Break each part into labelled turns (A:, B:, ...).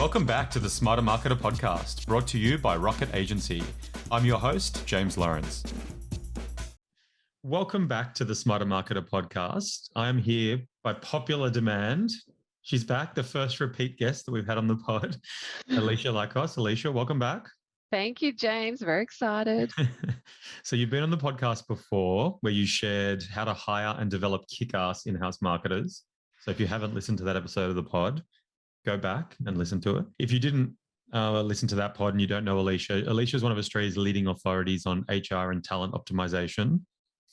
A: Welcome back to the Smarter Marketer podcast, brought to you by Rocket Agency. I'm your host, James Lawrence. Welcome back to the Smarter Marketer podcast. I am here by popular demand. She's back, the first repeat guest that we've had on the pod, Alicia Lykos. Alicia, welcome back.
B: Thank you, James. Very excited.
A: So you've been on the podcast before where you shared how to hire and develop kick-ass in-house marketers. So if you haven't listened to that episode of the pod, go back and listen to it. If you didn't listen to that pod and you don't know Alicia, Alicia is one of Australia's leading authorities on HR and talent optimization,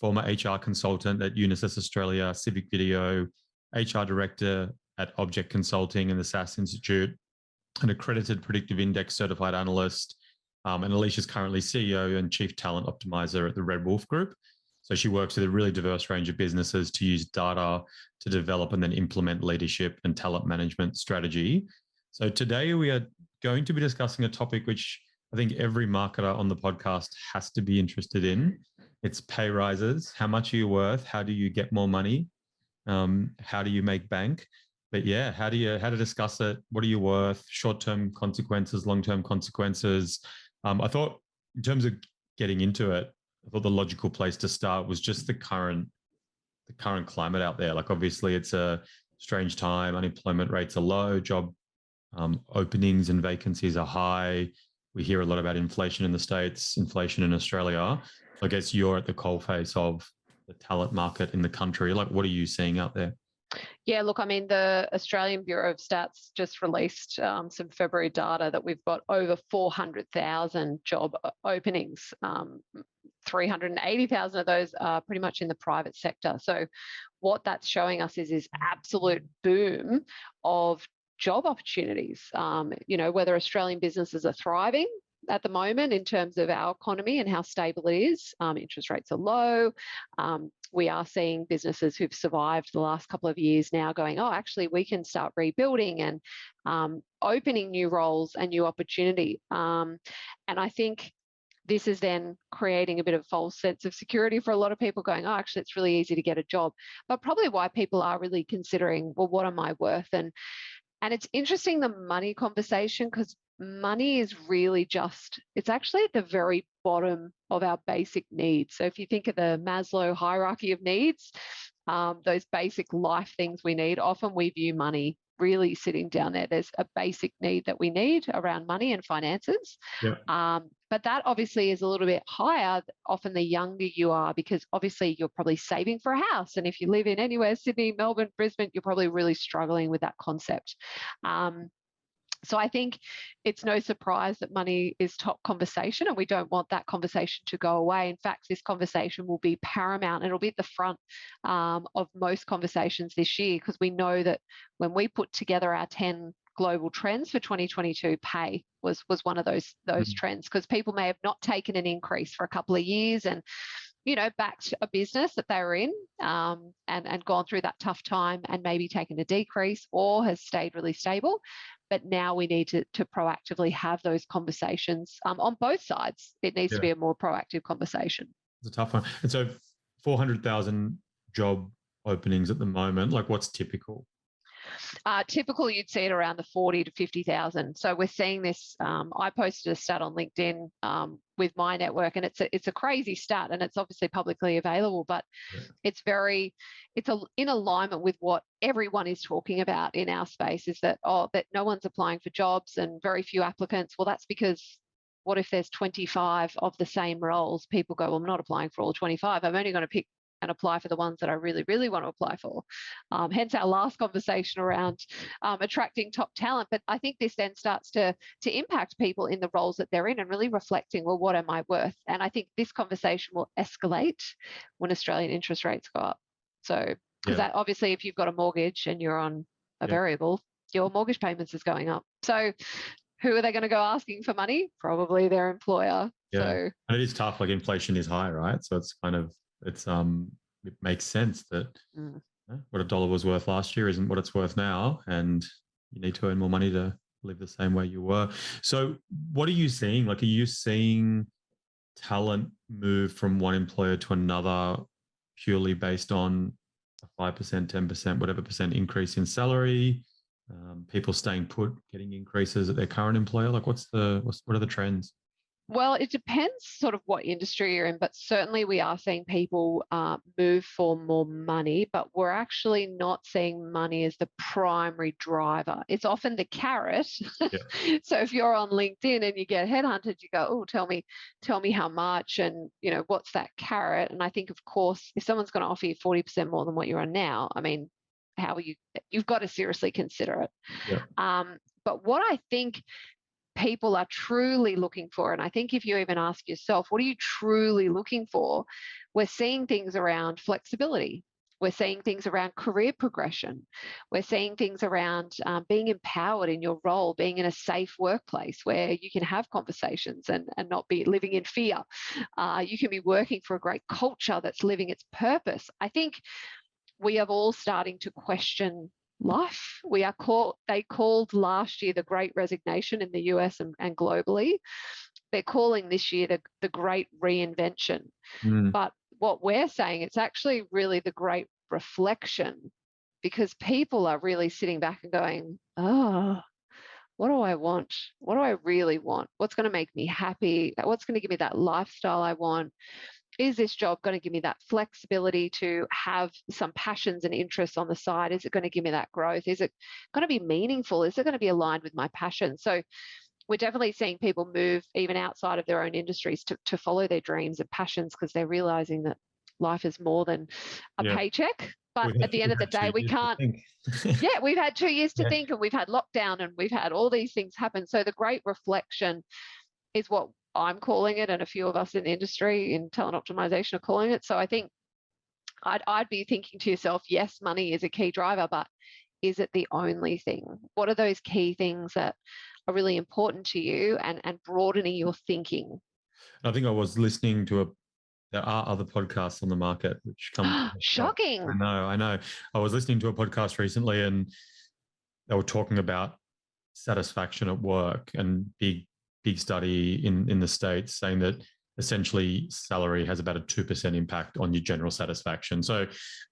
A: former HR consultant at Unisys Australia, Civic Video, HR director at Object Consulting and the SAS Institute, an accredited predictive index certified analyst. And Alicia's currently CEO and chief talent optimizer at the Red Wolf Group. So she works with a really diverse range of businesses to use data to develop and then implement leadership and talent management strategy. So today we are going to be discussing a topic which I think every marketer on the podcast has to be interested in. It's pay rises. How much are you worth? How do you get more money? How do you make bank? But yeah, how to discuss it? What are you worth? Short-term consequences, long-term consequences. I thought in terms of getting into it, I thought the logical place to start was just the current climate out there. Like obviously it's a strange time. Unemployment rates are low. Job openings and vacancies are high. We hear a lot about inflation in the States, inflation in Australia. I guess you're at the coalface of the talent market in the country. Like what are you seeing out there?
B: Yeah, look, I mean, the Australian Bureau of Stats just released some February data that we've got over 400,000 job openings. 380,000 of those are pretty much in the private sector. So what that's showing us is absolute boom of job opportunities. Whether Australian businesses are thriving at the moment in terms of our economy and how stable it is. Interest rates are low. We are seeing businesses who've survived the last couple of years now going, oh, actually, we can start rebuilding and opening new roles and new opportunity. And I think this is then creating a bit of false sense of security for a lot of people going, oh, actually, it's really easy to get a job. But probably why people are really considering, well, what am I worth? And it's interesting, the money conversation, because money is really it's actually at the very bottom of our basic needs. So if you think of the Maslow hierarchy of needs, those basic life things we need, often we view money really sitting down there. There's a basic need that we need around money and finances. Yeah. But that obviously is a little bit higher, often the younger you are, because obviously you're probably saving for a house. And if you live in anywhere, Sydney, Melbourne, Brisbane, you're probably really struggling with that concept. So I think it's no surprise that money is top conversation, and we don't want that conversation to go away. In fact, this conversation will be paramount and it'll be at the front of most conversations this year, because we know that when we put together our 10 global trends for 2022, pay was one of those trends, because people may have not taken an increase for a couple of years and backed a business that they were in and gone through that tough time and maybe taken a decrease or has stayed really stable. But now we need to proactively have those conversations on both sides. It needs to be a more proactive conversation.
A: It's a tough one. And so 400,000 job openings at the moment, like what's typical?
B: Typical, you'd see it around the 40 to 50,000. So we're seeing this. I posted a stat on LinkedIn with my network, and it's a crazy stat, and it's obviously publicly available, but it's in alignment with what everyone is talking about in our space. Is that that no one's applying for jobs and very few applicants? Well, that's because what if there's 25 of the same roles? People go, well, I'm not applying for all 25. I'm only going to pick and apply for the ones that I really, really want to apply for. Hence our last conversation around attracting top talent. But I think this then starts to impact people in the roles that they're in and really reflecting, well, what am I worth? And I think this conversation will escalate when Australian interest rates go up. So, because that obviously, if you've got a mortgage and you're on a variable, your mortgage payments is going up. So who are they going to go asking for money? Probably their employer.
A: Yeah.
B: So,
A: and it is tough. Like inflation is high, right? So it's kind of, it makes sense that what a dollar was worth last year isn't what it's worth now, and you need to earn more money to live the same way you were. So what are you seeing? Like, are you seeing talent move from one employer to another purely based on a 5%, 10%, whatever percent increase in salary? people staying put, getting increases at their current employer? Like, what are the trends?
B: Well, it depends sort of what industry you're in, but certainly we are seeing people move for more money, but we're actually not seeing money as the primary driver. It's often the carrot.
A: Yeah.
B: So if you're on LinkedIn and you get headhunted, you go, oh, tell me how much, and what's that carrot? And I think, of course, if someone's going to offer you 40% more than what you're on now, I mean, how are you've got to seriously consider it.
A: Yeah.
B: But what I think people are truly looking for, and I think if you even ask yourself, what are you truly looking for? We're seeing things around flexibility. We're seeing things around career progression. We're seeing things around being empowered in your role, being in a safe workplace where you can have conversations and not be living in fear. You can be working for a great culture that's living its purpose. I think we are all starting to question life. They called last year the Great Resignation in the US and globally. They're calling this year the Great Reinvention. But what we're saying, it's actually really the Great Reflection, because people are really sitting back and going, oh, what do I want? What do I really want? What's going to make me happy? What's going to give me that lifestyle I want? Is this job going to give me that flexibility to have some passions and interests on the side? Is it going to give me that growth? Is it going to be meaningful? Is it going to be aligned with my passion? So we're definitely seeing people move even outside of their own industries to follow their dreams and passions, because they're realizing that life is more than a paycheck. But at the end of the day, we can't. Yeah, we've had 2 years to think, and we've had lockdown, and we've had all these things happen. So the Great Reflection is what I'm calling it, and a few of us in the industry in talent optimization are calling it. So I think I'd be thinking to yourself, yes, money is a key driver, but is it the only thing? What are those key things that are really important to you, and broadening your thinking?
A: I think I was listening to there are other podcasts on the market which come.
B: Shocking.
A: I know. I was listening to a podcast recently, and they were talking about satisfaction at work, and big study in the States saying that essentially salary has about a 2% impact on your general satisfaction. So,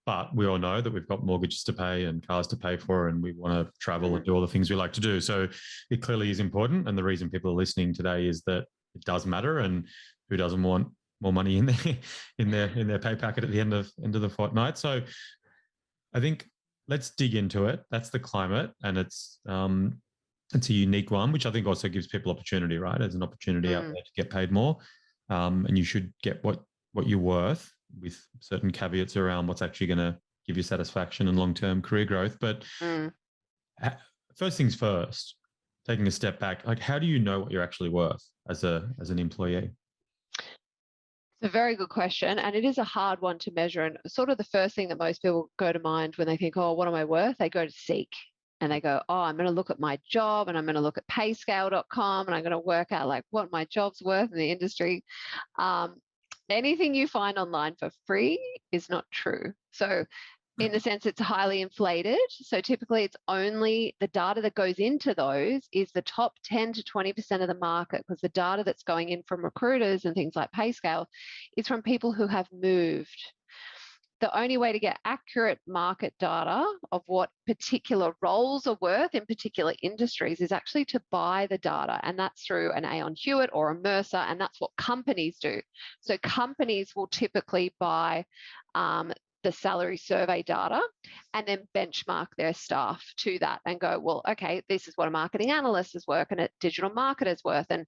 A: but we all know that we've got mortgages to pay and cars to pay for, and we want to travel and do all the things we like to do. So it clearly is important. And the reason people are listening today is that it does matter. And who doesn't want more money in their pay packet at the end of the fortnight? So I think let's dig into it. That's the climate, and it's a unique one, which I think also gives people opportunity, right? There's an opportunity out there to get paid more, and you should get what you're worth, with certain caveats around what's actually going to give you satisfaction and long-term career growth. But first things first, taking a step back, like, how do you know what you're actually worth as an employee?
B: It's a very good question, and it is a hard one to measure. And sort of the first thing that most people go to mind when they think, oh, what am I worth? They go to Seek. And they go, oh, I'm going to look at my job, and I'm going to look at payscale.com, and I'm going to work out like what my job's worth in the industry. Anything you find online for free is not true. So in the sense, it's highly inflated. So typically it's only the data that goes into those is the top 10 to 20% of the market, because the data that's going in from recruiters and things like Payscale is from people who have moved. The only way to get accurate market data of what particular roles are worth in particular industries is actually to buy the data. And that's through an Aon Hewitt or a Mercer, and that's what companies do. So companies will typically buy the salary survey data and then benchmark their staff to that and go, well, okay, this is what a marketing analyst is worth and a digital marketer is worth. And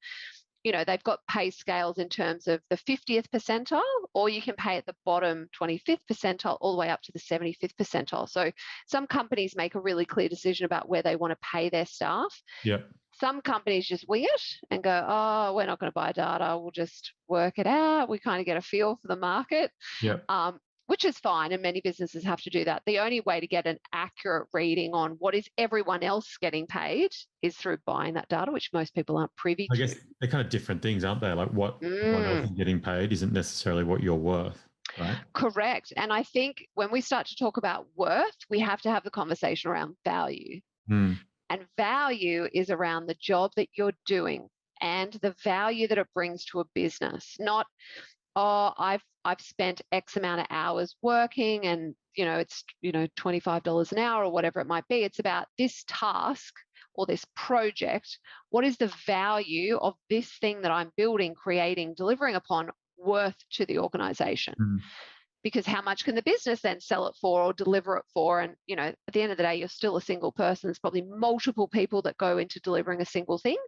B: they've got pay scales in terms of the 50th percentile, or you can pay at the bottom 25th percentile all the way up to the 75th percentile. So some companies make a really clear decision about where they want to pay their staff.
A: Yeah.
B: Some companies just wing it and go, oh, we're not going to buy data. We'll just work it out. We kind of get a feel for the market.
A: Yeah.
B: Which is fine, and many businesses have to do that. The only way to get an accurate reading on what is everyone else getting paid is through buying that data, which most people aren't privy to.
A: I guess they're kind of different things, aren't they? Like what everyone else is getting paid isn't necessarily what you're worth, right?
B: Correct. And I think when we start to talk about worth, we have to have the conversation around value. And value is around the job that you're doing and the value that it brings to a business, not oh, I've spent X amount of hours working and, it's, $25 an hour or whatever it might be. It's about this task or this project. What is the value of this thing that I'm building, creating, delivering upon worth to the organization? Because how much can the business then sell it for or deliver it for? And, at the end of the day, you're still a single person. There's probably multiple people that go into delivering a single thing.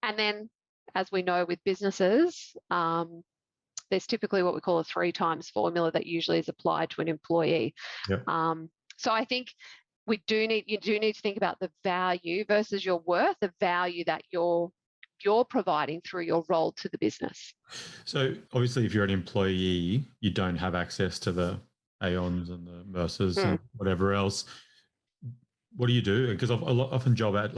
B: And then, as we know with businesses, there's typically what we call a 3 times formula that usually is applied to an employee.
A: Yep.
B: So I think you do need to think about the value versus your worth, the value that you're providing through your role to the business.
A: So obviously, if you're an employee, you don't have access to the Aons and the Mercers and whatever else. What do you do? Because often job ad,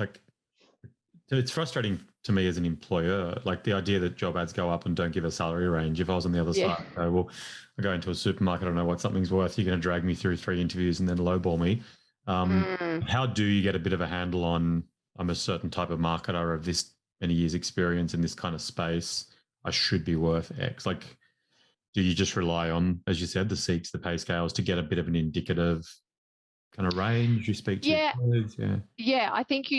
A: it's frustrating to me as an employer, like the idea that job ads go up and don't give a salary range. If I was on the other side, I go, well, I go into a supermarket, I don't know what something's worth. You're going to drag me through 3 interviews and then lowball me. How do you get a bit of a handle on, I'm a certain type of marketer of this many years experience in this kind of space, I should be worth X? Like, do you just rely on, as you said, the seeks, the pay scales to get a bit of an indicative kind of range? You speak to your colleagues?
B: Yeah, I think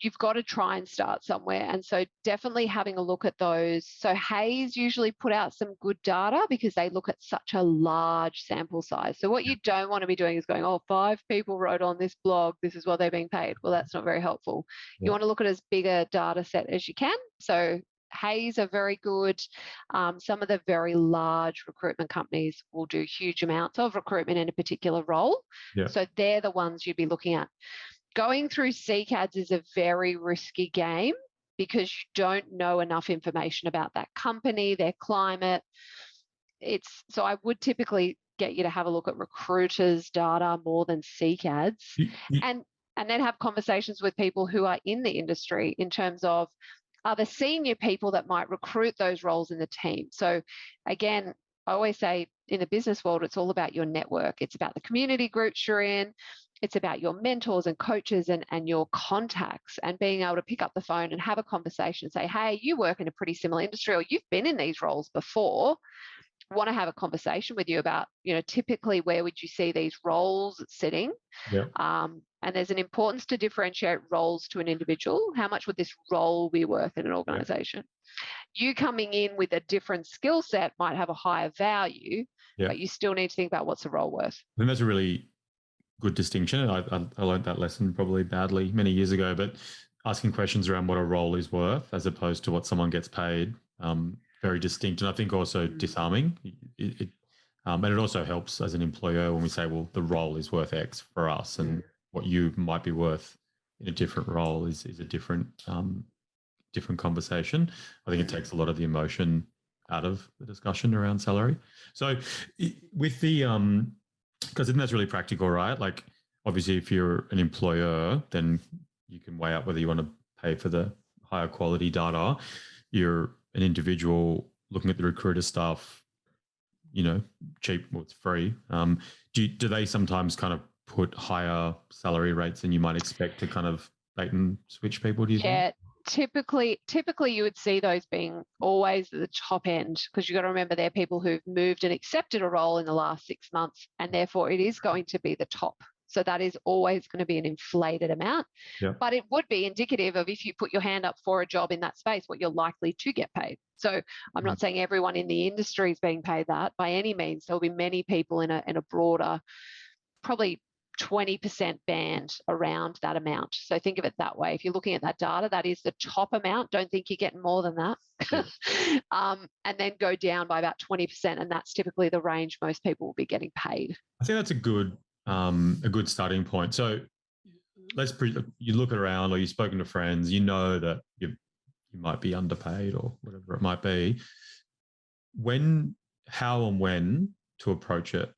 B: you've got to try and start somewhere. And so definitely having a look at those. So Hayes usually put out some good data because they look at such a large sample size. So what you don't want to be doing is going, 5 people wrote on this blog, this is what they're being paid. Well, that's not very helpful. You want to look at as big a data set as you can. So Hayes are very good. Some of the very large recruitment companies will do huge amounts of recruitment in a particular role. So they're the ones you'd be looking at. Going through Seek ads is a very risky game because you don't know enough information about that company, their climate. So I would typically get you to have a look at recruiters' data more than Seek ads, and then have conversations with people who are in the industry in terms of, are the senior people that might recruit those roles in the team. So again, I always say in the business world, it's all about your network. It's about the community groups you're in. It's about your mentors and coaches and your contacts, and being able to pick up the phone and have a conversation and say, hey, you work in a pretty similar industry, or you've been in these roles before. I want to have a conversation with you about, typically where would you see these roles sitting? And there's an importance to differentiate roles to an individual. How much would this role be worth in an organization? You coming in with a different skill set might have a higher value, but you still need to think about what's the role worth.
A: I think that's a really good distinction. I learned that lesson probably badly many years ago, but asking questions around what a role is worth as opposed to what someone gets paid, very distinct. And I think also disarming. And it also helps as an employer when we say, well, the role is worth X for us, and what you might be worth in a different role is a different conversation. I think it takes a lot of the emotion out of the discussion around salary. So with the because then that's really practical, right? Like, obviously, if you're an employer, then you can weigh up whether you want to pay for the higher quality data. You're an individual looking at the recruiter stuff, cheap, well, it's free. Do they sometimes kind of put higher salary rates than you might expect to kind of bait and switch people, do you think?
B: Typically you would see those being always at the top end, because you've got to remember they're people who've moved and accepted a role in the last 6 months, and therefore it is going to be the top. So that is always going to be an inflated amount. But it would be indicative of, if you put your hand up for a job in that space, what you're likely to get paid. So I'm not saying everyone in the industry is being paid that by any means. There'll be many people in a broader, probably 20% band around that amount. So think of it that way. If you're looking at that data, that is the top amount. Don't think you're getting more than that. And then go down by about 20%. And that's typically the range most people will be getting paid.
A: I think that's a good starting point. So you look around, or you've spoken to friends, that you might be underpaid or whatever it might be. How and when to approach it?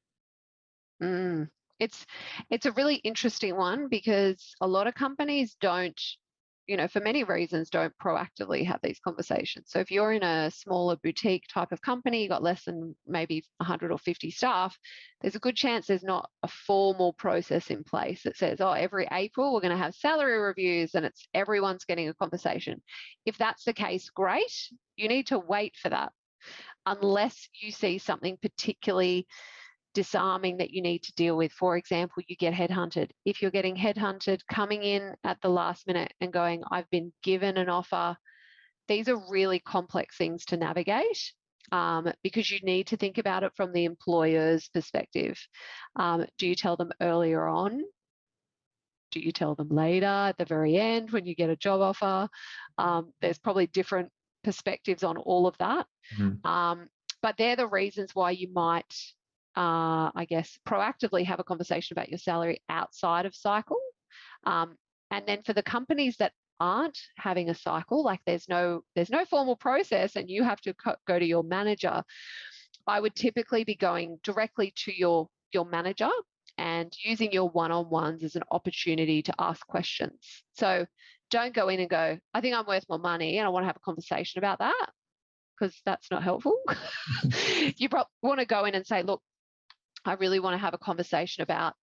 B: It's a really interesting one, because a lot of companies don't, for many reasons, don't proactively have these conversations. So if you're in a smaller boutique type of company, you've got less than maybe 100 or 50 staff, there's a good chance there's not a formal process in place that says, every April we're going to have salary reviews and everyone's getting a conversation. If that's the case, great. You need to wait for that. unless you see something particularly disarming that you need to deal with. For example, you get headhunted. If you're getting headhunted, coming in at the last minute and going, I've been given an offer, these are really complex things to navigate. Because you need to think about it from the employer's perspective. Do you tell them earlier on? Do you tell them later at the very end when you get a job offer? There's probably different perspectives on all of that. But they're the reasons why you might, I guess, proactively have a conversation about your salary outside of cycle. And then for the companies that aren't having a cycle, like there's no formal process and you have to go to your manager, I would typically be going directly to your manager and using your one-on-ones as an opportunity to ask questions. So don't go in and go, I think I'm worth more money and I want to have a conversation about that, because that's not helpful. You want to go in and say, look, I really want to have a conversation about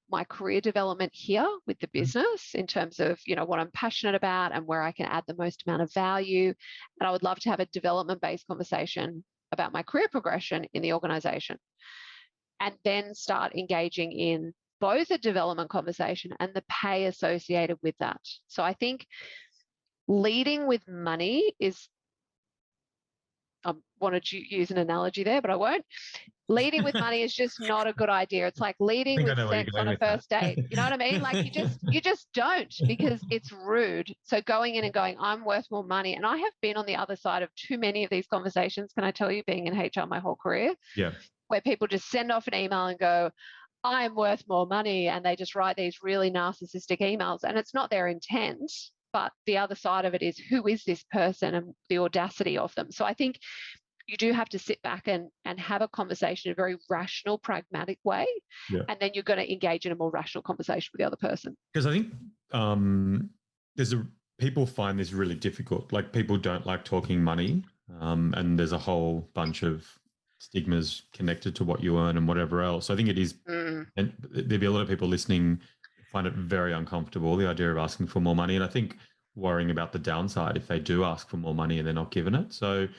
B: my career development here with the business in terms of, what I'm passionate about and where I can add the most amount of value. And I would love to have a development-based conversation about my career progression in the organization. And then start engaging in both a development conversation and the pay associated with that. So I think leading with money is, I wanted to use an analogy there, but I won't. Leading with money is just not a good idea. It's like leading with sex on a first date. You know what I mean? Like you just don't, because it's rude. So going in and going, I'm worth more money. And I have been on the other side of too many of these conversations, can I tell you, being in HR my whole career, where people just send off an email and go, I'm worth more money. And they just write these really narcissistic emails. And it's not their intent, but the other side of it is, who is this person and the audacity of them? So I think you do have to sit back and have a conversation in a very rational, pragmatic way. Yeah. And then you're going to engage in a more rational conversation with the other person.
A: Because I think people find this really difficult. Like, people don't like talking money, and there's a whole bunch of stigmas connected to what you earn and whatever else. So I think it is, and there'd be a lot of people listening find it very uncomfortable, the idea of asking for more money. And I think worrying about the downside if they do ask for more money and they're not given it. So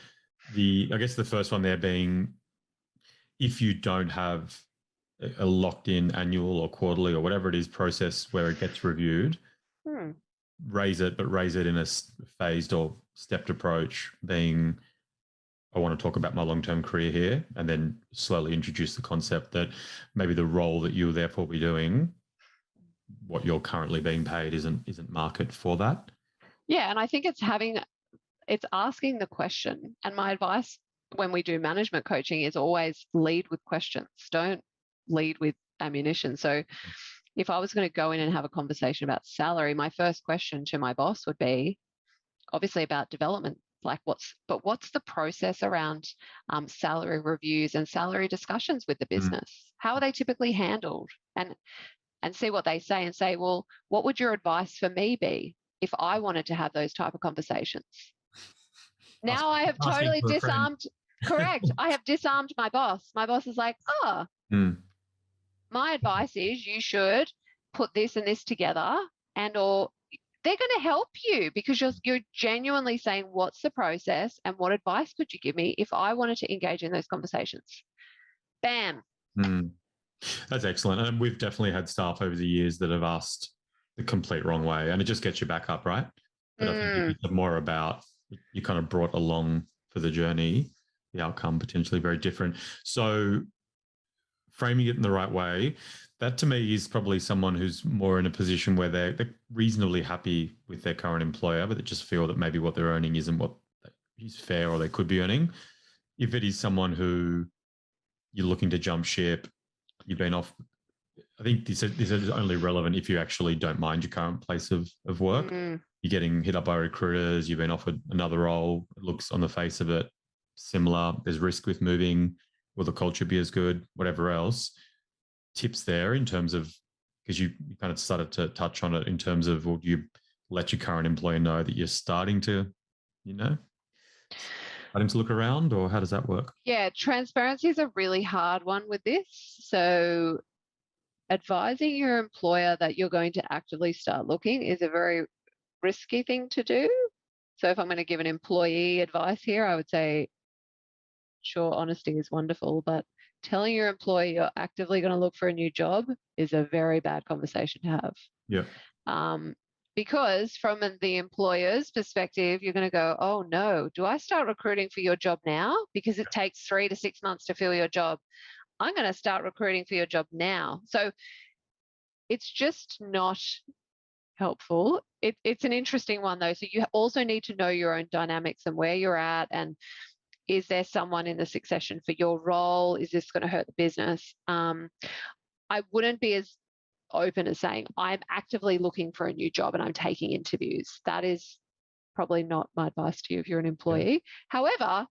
A: I guess the first one there being, if you don't have a locked in annual or quarterly or whatever it is process where it gets reviewed, raise it in a phased or stepped approach, being, I want to talk about my long-term career here, and then slowly introduce the concept that maybe the role that you'll therefore be doing, what you're currently being paid, isn't market for that.
B: Yeah, and I think it's asking the question. And my advice when we do management coaching is always lead with questions. Don't lead with ammunition. So if I was going to go in and have a conversation about salary, my first question to my boss would be obviously about development. Like what's the process around salary reviews and salary discussions with the business? How are they typically handled? And see what they say, and say, well, what would your advice for me be if I wanted to have those type of conversations? Now I have totally disarmed, correct. I have disarmed my boss. My boss is like, my advice is you should put this and this together, or they're going to help you, because you're genuinely saying, what's the process and what advice could you give me if I wanted to engage in those conversations? Bam.
A: That's excellent. And we've definitely had staff over the years that have asked the complete wrong way, and it just gets you back up, right? But I think it's more about, you kind of brought along for the journey, the outcome potentially very different. So framing it in the right way, that to me is probably someone who's more in a position where they're reasonably happy with their current employer, but they just feel that maybe what they're earning isn't what is fair or they could be earning. If it is someone who you're looking to jump ship, you've been off, I think this is only relevant if you actually don't mind your current place of work. You're getting hit up by recruiters, you've been offered another role, it looks on the face of it similar, there's risk with moving, will the culture be as good, whatever else. Tips there in terms of, because you kind of started to touch on it in terms of, will you let your current employer know that you're starting to look around, or how does that work?
B: Yeah, transparency is a really hard one with this. So advising your employer that you're going to actively start looking is a very risky thing to do. So if I'm going to give an employee advice here, I would say sure, honesty is wonderful, but telling your employer you're actively going to look for a new job is a very bad conversation to have.
A: Yeah.
B: Because from the employer's perspective, you're going to go, oh no, do I start recruiting for your job now? Because it takes 3 to 6 months to fill your job. I'm going to start recruiting for your job now. So it's just not helpful. It's an interesting one though. So you also need to know your own dynamics and where you're at, and is there someone in the succession for your role? Is this going to hurt the business? I wouldn't be as open as saying I'm actively looking for a new job and I'm taking interviews. That is probably not my advice to you if you're an employee. Yeah. However,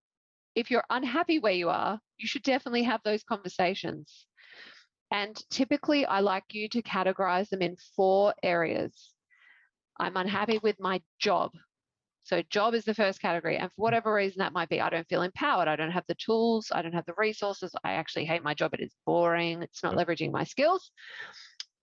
B: if you're unhappy where you are, you should definitely have those conversations. And typically, I like you to categorize them in 4 areas. I'm unhappy with my job. So job is the first category. And for whatever reason that might be, I don't feel empowered. I don't have the tools. I don't have the resources. I actually hate my job. It is boring. It's not leveraging my skills.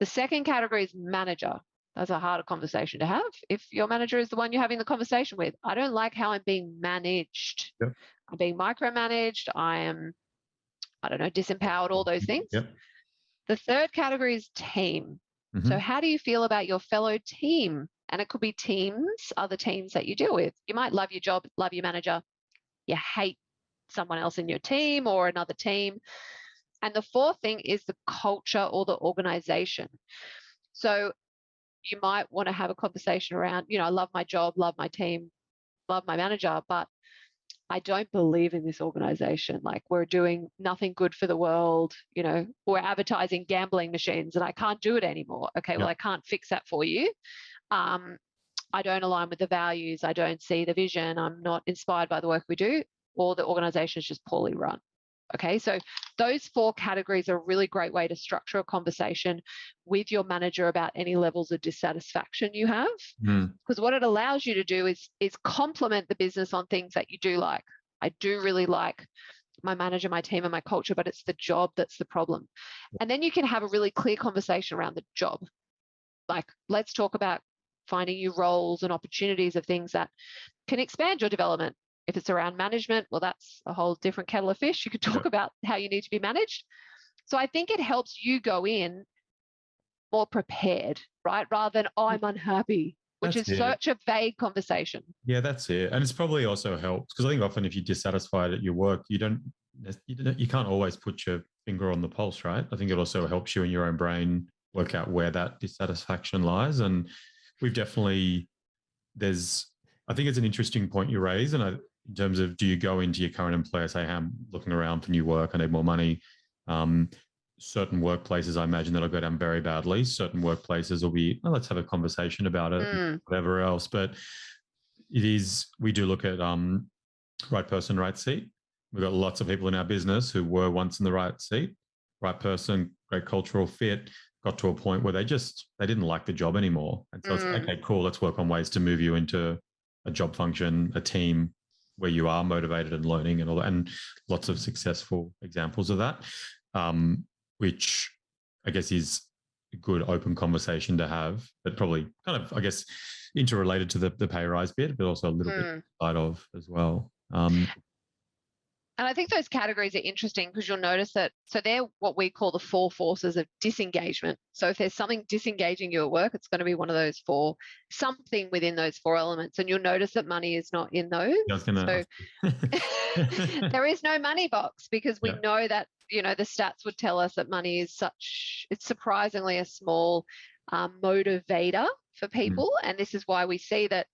B: The second category is manager. That's a harder conversation to have. If your manager is the one you're having the conversation with, I don't like how I'm being managed. Yep. I'm being micromanaged. I am, disempowered, all those things.
A: Yep.
B: The third category is team. Mm-hmm. So how do you feel about your fellow team? And it could be teams, other teams that you deal with. You might love your job, love your manager. You hate someone else in your team or another team. And the fourth thing is the culture or the organization. So you might want to have a conversation around, I love my job, love my team, love my manager, but I don't believe in this organization. Like, we're doing nothing good for the world. We're advertising gambling machines and I can't do it anymore. Okay, well, I can't fix that for you. I don't align with the values. I don't see the vision. I'm not inspired by the work we do, or the organization is just poorly run. Okay, so those 4 categories are a really great way to structure a conversation with your manager about any levels of dissatisfaction you have. Because what it allows you to do is complement the business on things that you do like. I do really like my manager, my team, and my culture, but it's the job that's the problem. And then you can have a really clear conversation around the job. Like, let's talk about finding you roles and opportunities of things that can expand your development. If it's around management, well, that's a whole different kettle of fish. You could talk about how you need to be managed. So I think it helps you go in more prepared, right? Rather than, I'm unhappy, which is such a vague conversation.
A: Yeah, that's it. And it's probably also helps because I think often if you're dissatisfied at your work, you can't always put your finger on the pulse, right? I think it also helps you in your own brain work out where that dissatisfaction lies. And we've definitely, I think it's an interesting point you raise. And in terms of, do you go into your current employer, say, hey, I'm looking around for new work, I need more money. Certain workplaces, I imagine that'll go down very badly. Certain workplaces will be, let's have a conversation about it, whatever else. But we do look at right person, right seat. We've got lots of people in our business who were once in the right seat, right person, great cultural fit, got to a point where they didn't like the job anymore. And so it's okay, cool, let's work on ways to move you into a job function, a team where you are motivated and learning and all that, and lots of successful examples of that, which I guess is a good open conversation to have, but probably kind of, I guess, interrelated to the pay rise bit, but also a little bit side of as well.
B: And I think those categories are interesting because you'll notice that, so they're what we call the 4 forces of disengagement. So if there's something disengaging you at work, it's going to be one of those 4, something within those 4 elements. And you'll notice that money is not in those. So there is no money box because we know that, the stats would tell us that money is it's surprisingly a small motivator for people. And this is why we see that,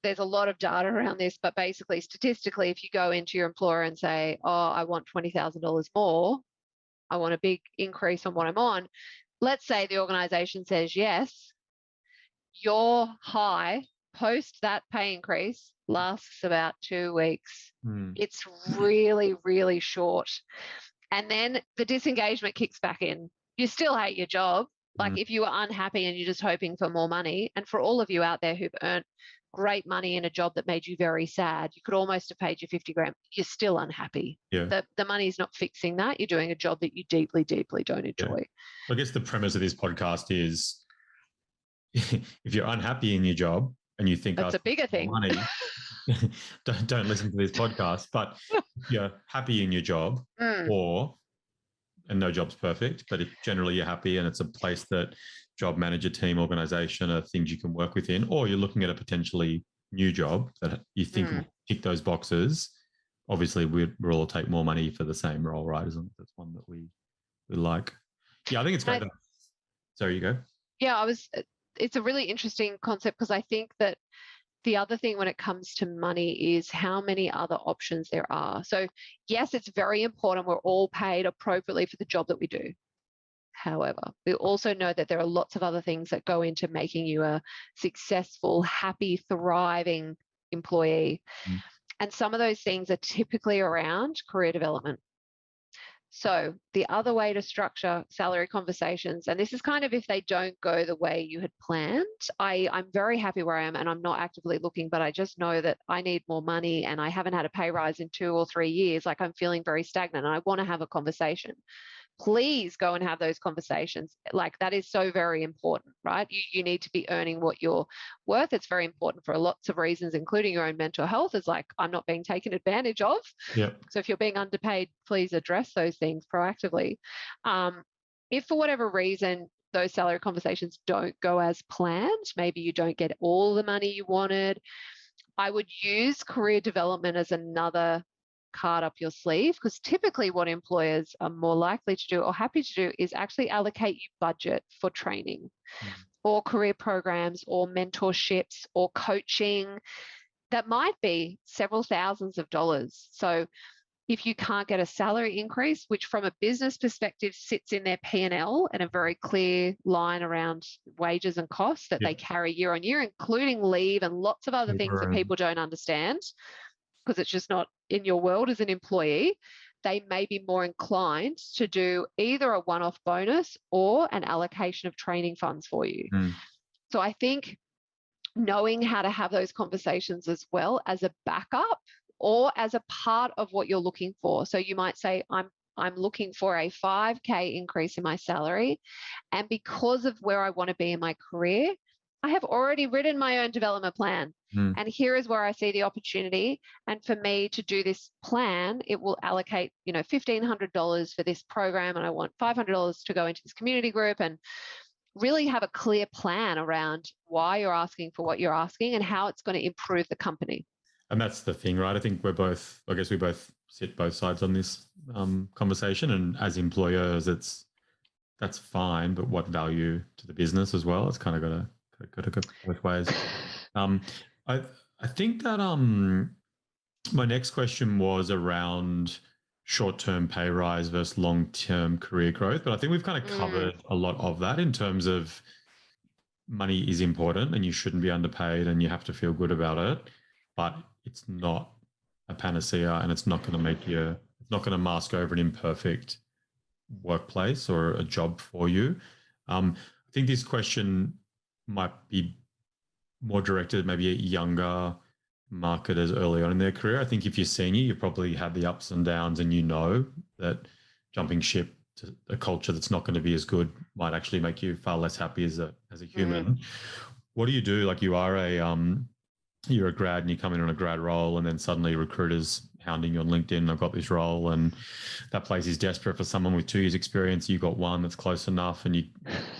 B: there's a lot of data around this, but basically statistically, if you go into your employer and say, I want $20,000 more, I want a big increase on what I'm on. Let's say the organization says yes, your high post that pay increase lasts about 2 weeks. It's really, really short. And then the disengagement kicks back in. You still hate your job. Like if you are unhappy and you're just hoping for more money, and for all of you out there who've earned great money in a job that made you very sad, you could almost have paid you 50 grand, you're still unhappy. The money's not fixing that. You're doing a job that you deeply, deeply don't enjoy.
A: I guess the premise of this podcast is if you're unhappy in your job and you think
B: that's a bigger thing,
A: money, don't listen to this podcast. But if you're happy in your job, and no job's perfect, but if generally you're happy and it's a place that job manager, team, organization are things you can work within, or you're looking at a potentially new job that you think will tick those boxes, obviously we'll all take more money for the same role, right? As long as that's one that we like. Yeah, I think it's great. Sorry, you go.
B: Yeah, it's a really interesting concept because I think that the other thing when it comes to money is how many other options there are. So yes, it's very important we're all paid appropriately for the job that we do. However, we also know that there are lots of other things that go into making you a successful, happy, thriving employee. And some of those things are typically around career development. So the other way to structure salary conversations, and this is kind of if they don't go the way you had planned, I'm very happy where I am and I'm not actively looking, but I just know that I need more money and I haven't had a pay rise in 2 or 3 years. Like I'm feeling very stagnant and I want to have a conversation. Please go and have those conversations. Like that is so very important, right? You need to be earning what you're worth. It's very important for lots of reasons, including your own mental health. Is like, I'm not being taken advantage of.
A: Yep.
B: So if you're being underpaid, please address those things proactively. If for whatever reason those salary conversations don't go as planned, maybe you don't get all the money you wanted, I would use career development as another card up your sleeve, because typically what employers are more likely to do or happy to do is actually allocate you budget for training or career programs or mentorships or coaching that might be several thousands of dollars. So if you can't get a salary increase, which from a business perspective sits in their P&L and a very clear line around wages and costs that they carry year on year, including leave and lots of other things that people don't understand, because it's just not in your world as an employee, they may be more inclined to do either a one-off bonus or an allocation of training funds for you. So I think knowing how to have those conversations as well as a backup or as a part of what you're looking for. So you might say, I'm looking for a 5K increase in my salary. And because of where I want to be in my career, I have already written my own development plan. And here is where I see the opportunity. And for me to do this plan, it will allocate, $1,500 for this program. And I want $500 to go into this community group, and really have a clear plan around why you're asking for what you're asking and how it's going to improve the company.
A: And that's the thing, right? I think we both sit both sides on this conversation. And as employers, that's fine, but what value to the business as well? It's kind of got to go both ways. I think that my next question was around short-term pay rise versus long-term career growth, but I think we've kind of covered a lot of that in terms of money is important and you shouldn't be underpaid and you have to feel good about it, but it's not a panacea and it's not going to mask over an imperfect workplace or a job for you. I think this question might be more directed at maybe at younger marketers early on in their career. I think if you're senior, you probably had the ups and downs and you know that jumping ship to a culture that's not going to be as good might actually make you far less happy as a human. What do you do? Like you're a grad and you come in on a grad role and then suddenly recruiters hounding you on LinkedIn, I've got this role, and that place is desperate for someone with 2 years experience. You got one that's close enough and you've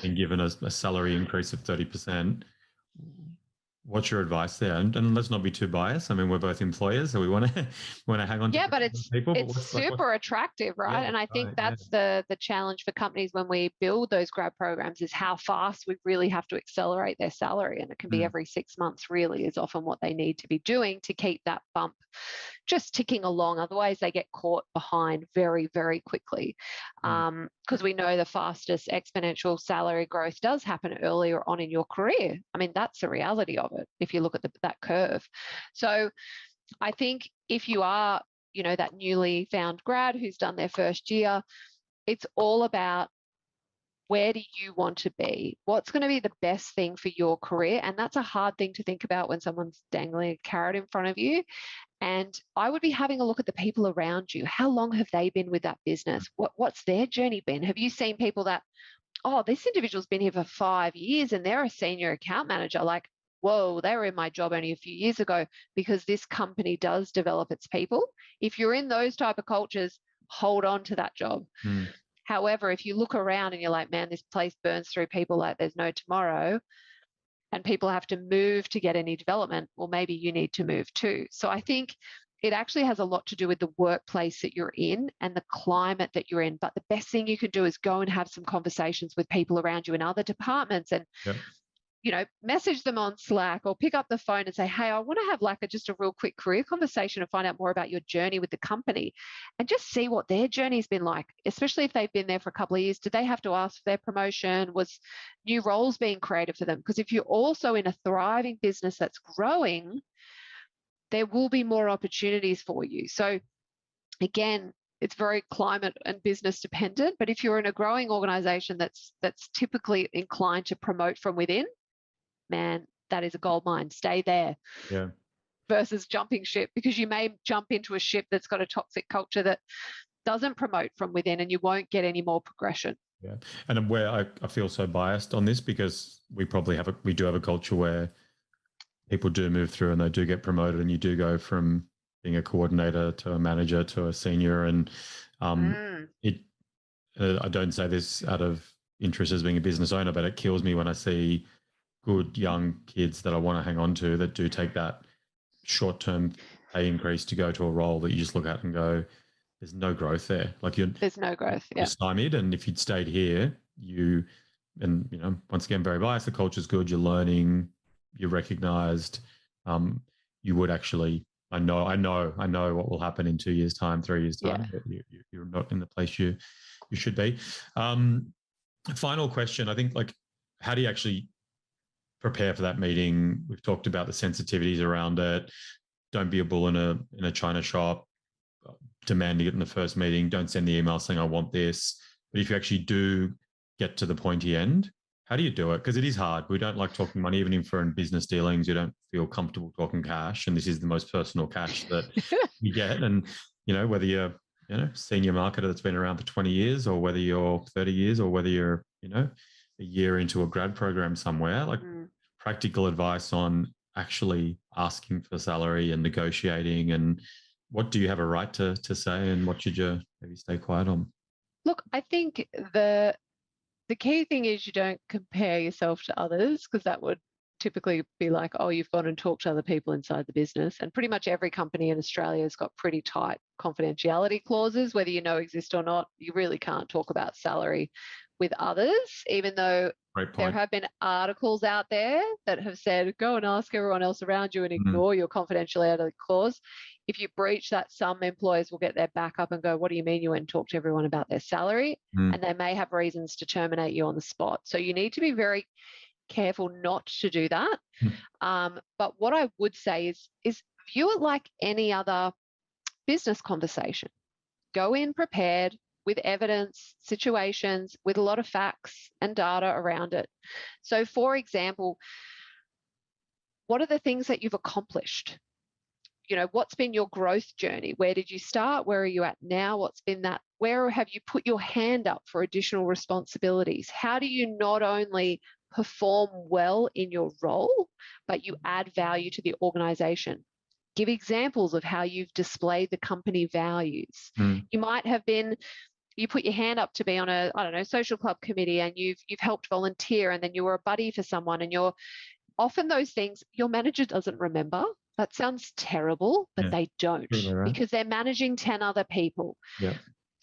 A: been given a salary increase of 30%. What's your advice there? And let's not be too biased. I mean, we're both employers, so we want to hang on to
B: but it's
A: people.
B: It's super attractive, right? And I think that's the challenge for companies when we build those grad programs is how fast we really have to accelerate their salary. And it can be every 6 months really is often what they need to be doing to keep that bump just ticking along. Otherwise, they get caught behind very, very quickly. Because we know the fastest exponential salary growth does happen earlier on in your career. I mean, that's the reality of it if you look at that curve. So I think if you are, that newly found grad who's done their first year, it's all about where do you want to be? What's going to be the best thing for your career? And that's a hard thing to think about when someone's dangling a carrot in front of you. And I would be having a look at the people around you. How long have they been with that business? What's their journey been? Have you seen people that, this individual's been here for 5 years and they're a senior account manager? Like, whoa, they were in my job only a few years ago, because this company does develop its people. If you're in those type of cultures, hold on to that job. However, if you look around and you're like, man, this place burns through people like there's no tomorrow, and people have to move to get any development, well, maybe you need to move too. So I think it actually has a lot to do with the workplace that you're in and the climate that you're in. But the best thing you can do is go and have some conversations with people around you in other departments, and message them on Slack or pick up the phone and say, hey, I want to have like just a real quick career conversation and find out more about your journey with the company, and just see what their journey's been like, especially if they've been there for a couple of years. Did they have to ask for their promotion? Was new roles being created for them? Because if you're also in a thriving business that's growing, there will be more opportunities for you. So again, it's very climate and business dependent, but if you're in a growing organization that's typically inclined to promote from within, man, that is a gold mine. Stay there.
A: Yeah.
B: Versus jumping ship, because you may jump into a ship that's got a toxic culture that doesn't promote from within, and you won't get any more progression.
A: Yeah. And where I feel so biased on this, because we do have a culture where people do move through and they do get promoted, and you do go from being a coordinator to a manager to a senior. And I don't say this out of interest as being a business owner, but it kills me when I see good young kids that I want to hang on to that do take that short-term pay increase to go to a role that you just look at and go, there's no growth there. Like
B: there's no growth.
A: You're stymied. And if you'd stayed here, once again, very biased, the culture's good, you're learning, you're recognized, you would actually, I know what will happen in 2 years' time, 3 years' time, but you're not in the place you should be. Final question, I think, like, how do you actually prepare for that meeting? We've talked about the sensitivities around it. Don't be a bull in a China shop, demanding it in the first meeting. Don't send the email saying, I want this. But if you actually do get to the pointy end, how do you do it? Because it is hard. We don't like talking money, even if we're in business dealings. You don't feel comfortable talking cash. And this is the most personal cash that you get. And, whether you're, senior marketer that's been around for 20 years, or whether you're 30 years, or whether you're, a year into a grad program somewhere, like practical advice on actually asking for salary and negotiating, and what do you have a right to say, and what should you maybe stay quiet on?
B: Look, I think the key thing is you don't compare yourself to others, because that would typically be like, oh, you've gone and talked to other people inside the business. And pretty much every company in Australia has got pretty tight confidentiality clauses, whether exist or not. You really can't talk about salary with others, even though there have been articles out there that have said, go and ask everyone else around you and ignore your confidentiality clause. If you breach that, some employers will get their back up and go, what do you mean you went and talked to everyone about their salary? And they may have reasons to terminate you on the spot. So you need to be very careful not to do that. But what I would say is view it like any other business conversation. Go in prepared, with evidence, situations, with a lot of facts and data around it. So, for example, what are the things that you've accomplished? What's been your growth journey? Where did you start? Where are you at now? What's been that? Where have you put your hand up for additional responsibilities? How do you not only perform well in your role, but you add value to the organization? Give examples of how you've displayed the company values. You might have been, you put your hand up to be on a, social club committee, and you've helped volunteer, and then you were a buddy for someone, and you're often those things your manager doesn't remember. That sounds terrible, but they don't, because they're managing 10 other people.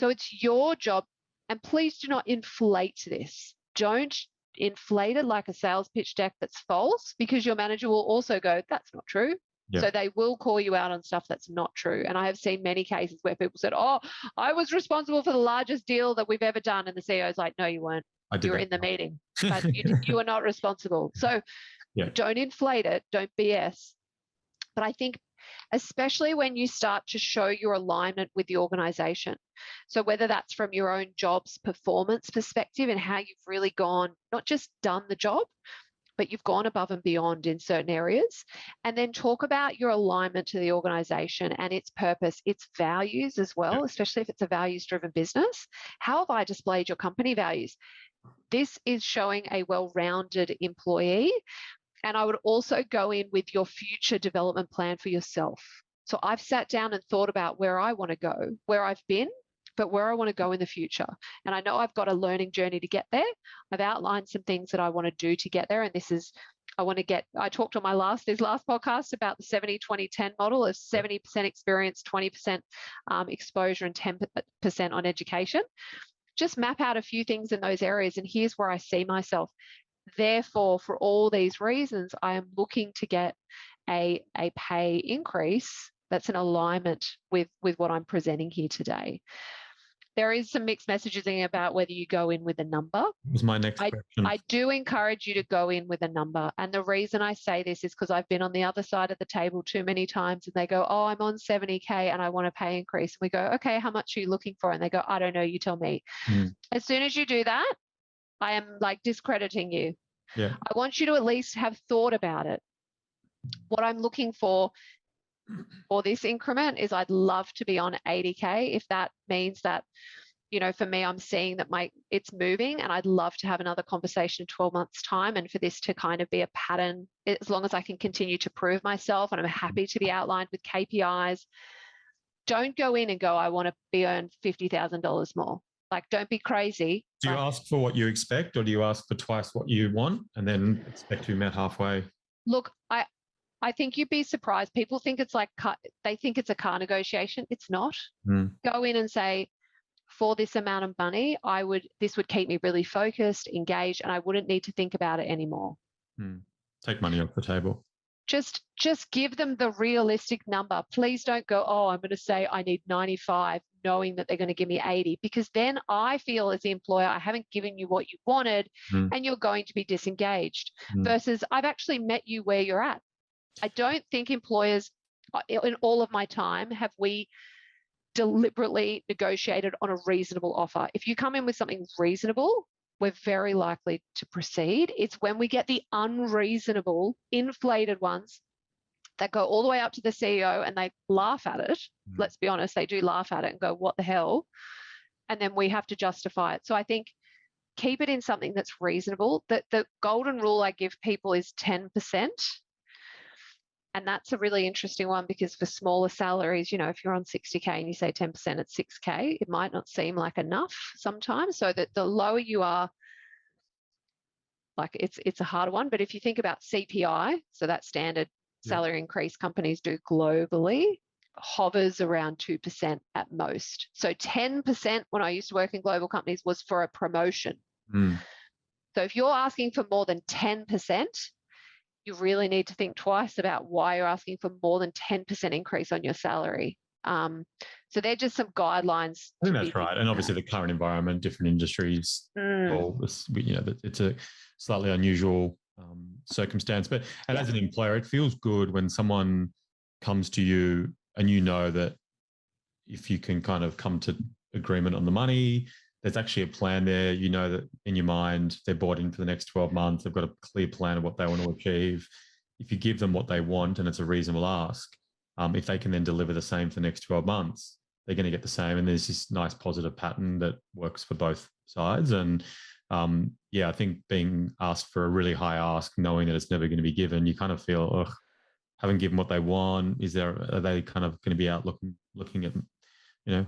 B: So it's your job, and please do not inflate this. Don't inflate it like a sales pitch deck that's false, because your manager will also go, that's not true. So they will call you out on stuff that's not true. And I have seen many cases where people said, oh, I was responsible for the largest deal that we've ever done. And the CEO is like, no, you weren't. You were in the meeting, but you were not responsible. So don't inflate it. Don't BS. But I think especially when you start to show your alignment with the organization. So whether that's from your own job's performance perspective and how you've really gone, not just done the job, but you've gone above and beyond in certain areas. And then talk about your alignment to the organization and its purpose, its values as well, especially if it's a values-driven business. How have I displayed your company values? This is showing a well-rounded employee And I would also go in with your future development plan for yourself. So I've sat down and thought about where I want to go, where I've been, but where I want to go in the future. And I know I've got a learning journey to get there. I've outlined some things that I want to do to get there. And I talked on this last podcast about the 70-20-10 model of 70% experience, 20% exposure, and 10% on education. Just map out a few things in those areas. And here's where I see myself. Therefore, for all these reasons, I am looking to get a pay increase that's in alignment with what I'm presenting here today. There is some mixed messaging about whether you go in with a number.
A: That was my next question.
B: I do encourage you to go in with a number. And the reason I say this is because I've been on the other side of the table too many times, and they go, oh, I'm on 70K and I want a pay increase. And we go, okay, how much are you looking for? And they go, I don't know, you tell me. As soon as you do that, I am like discrediting you.
A: Yeah.
B: I want you to at least have thought about it. What I'm looking for this increment is I'd love to be on 80K. If that means that, for me, I'm seeing that it's moving, and I'd love to have another conversation in 12 months' time, and for this to kind of be a pattern, as long as I can continue to prove myself, and I'm happy to be outlined with KPIs. Don't go in and go, I want to be earned $50,000 more. Like, don't be crazy.
A: Do you ask for what you expect, or do you ask for twice what you want and then expect to be met halfway?
B: Look, I think you'd be surprised. People think it's they think it's a car negotiation. It's not. Go in and say, for this amount of money, this would keep me really focused, engaged, and I wouldn't need to think about it anymore.
A: Take money off the table.
B: Just give them the realistic number. Please don't go, oh, I'm going to say I need 95, knowing that they're going to give me 80, because then I feel as the employer, I haven't given you what you wanted and you're going to be disengaged versus I've actually met you where you're at. I don't think employers, in all of my time, have we deliberately negotiated on a reasonable offer. If you come in with something reasonable, we're very likely to proceed. It's when we get the unreasonable, inflated ones that go all the way up to the CEO and they laugh at it. Let's be honest, they do laugh at it and go, what the hell? And then we have to justify it. So I think keep it in something that's reasonable. The golden rule I give people is 10%. And that's a really interesting one, because for smaller salaries, if you're on 60K and you say 10% at 6K, it might not seem like enough sometimes. So that the lower you are, like it's a harder one. But if you think about CPI, so that standard salary increase companies do globally, hovers around 2% at most. So 10% when I used to work in global companies was for a promotion. So if you're asking for more than 10%, you really need to think twice about why you're asking for more than 10% increase on your salary. So they're just some guidelines.
A: I think that's right. And obviously the current environment, different industries, it's a slightly unusual circumstance. But as an employer, it feels good when someone comes to you and you know that if you can kind of come to agreement on the money, there's actually a plan there. You know that in your mind, they're bought in for the next 12 months. They've got a clear plan of what they want to achieve. If you give them what they want and it's a reasonable ask, if they can then deliver the same for the next 12 months, they're going to get the same. And there's this nice positive pattern that works for both sides. And I think being asked for a really high ask, knowing that it's never going to be given, you kind of feel, haven't given what they want. Are they kind of going to be out looking at,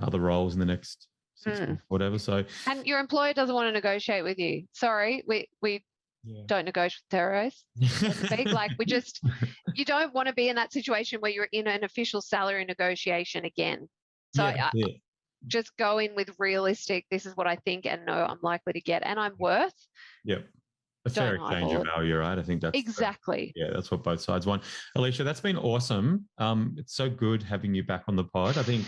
A: other roles in the next 6 months, whatever. So,
B: and your employer doesn't want to negotiate with you. Sorry, we don't negotiate with terrorists. Like you don't want to be in that situation where you're in an official salary negotiation again. So just go in with realistic, this is what I think and know I'm likely to get and I'm worth.
A: Yep. A fair exchange of value, right? I think that's
B: exactly.
A: That's what both sides want. Alicia, that's been awesome. It's so good having you back on the pod. I think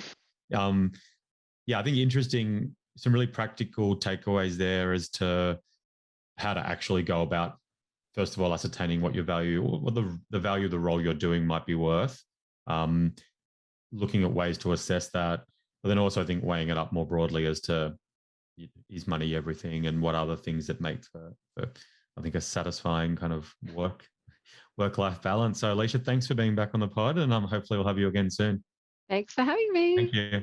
A: I think interesting, some really practical takeaways there as to how to actually go about, first of all, ascertaining what your value, what the value of the role you're doing might be worth, looking at ways to assess that, but then also I think weighing it up more broadly as to is money everything and what other things that make for I think a satisfying kind of work-life balance. So Alicia, thanks for being back on the pod, and hopefully we'll have you again soon.
B: Thanks for having me.
A: Thank you.